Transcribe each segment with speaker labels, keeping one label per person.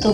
Speaker 1: তো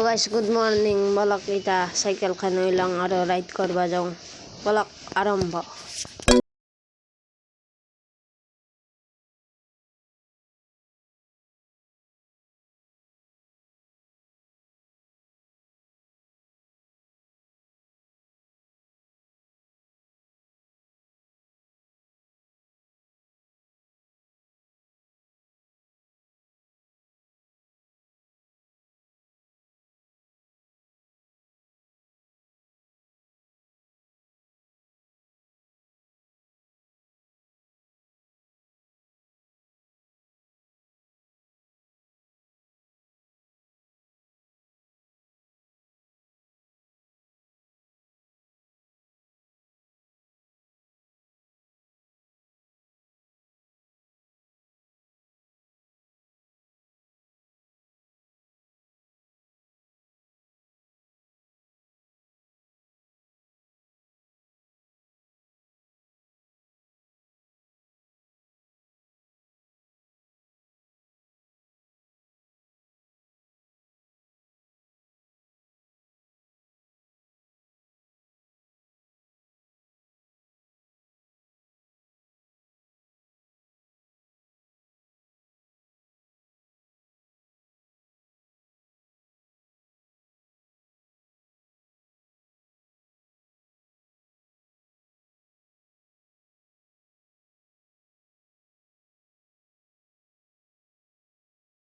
Speaker 1: guys good morning বলক এতিয়া চাইকেলখন লৈ লওঁ আৰু ৰাইড কৰিব যাওঁ বলক আৰম্ভ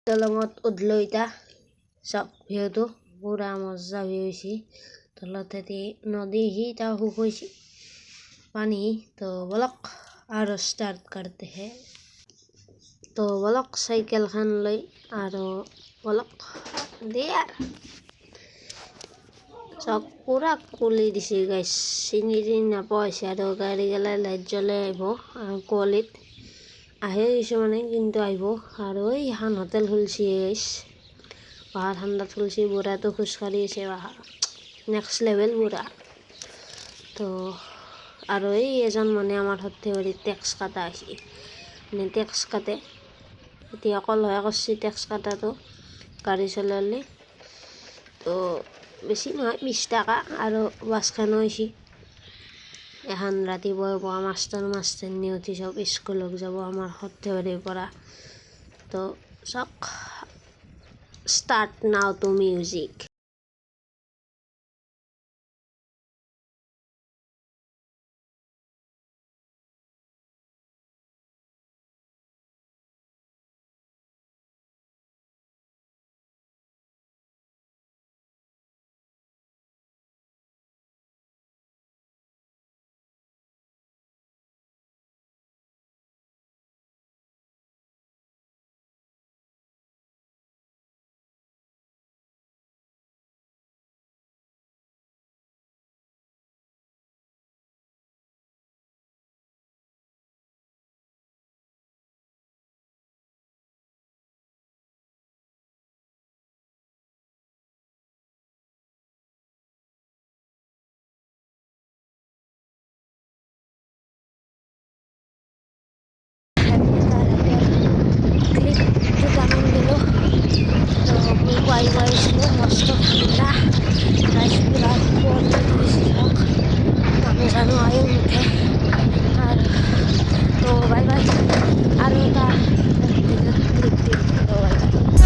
Speaker 1: দলঙত উঠলো এতিয়া চাওক ভিউটো পুৰা মজা ভিউ হৈছে তলতে নদী ही এতিয়া শুক হৈছে পানী তো বলক আৰু ষ্টাৰ্ট करते हैं তো বলক চাইকেলখন লৈ আৰু বলক দিয়া চাওক পুৰা কুলি দিছে গাইছ চিনি নাপাইছে আৰু গাড়ী গেলা লাইট জ্বলাই আহিব কুলিত আহে কিছুমানে কিন্তু আহিব আৰু এই এখন হোটেল খুলছে গাইছ বাহাৰ ঠাণ্ডাত খুলছে বুঢ়াটো খোজকাঢ়ি আছে নেক্সট লেভেল বুঢ়া তো আৰু এই এজন মানে আমাৰ সৰ্থেবাৰীত টেক্স কাটা আছে মানে টেক্স কাটে এতিয়া অকল হয় কৰিছে টেক্স কাটাটো গাড়ী চলালে তো বেছি নহয় 20 টাকা আৰু বাছখন হৈছে এখন ৰাতিপুৱা পুৱা মাষ্টাৰনী উঠি চব স্কুলত যাব আমাৰ সৰ্থেবাৰীৰ পৰা তো চাওক start now to music clip দুটামান দিলোঁ তো মই পাই পাইছিলোঁ মস্ত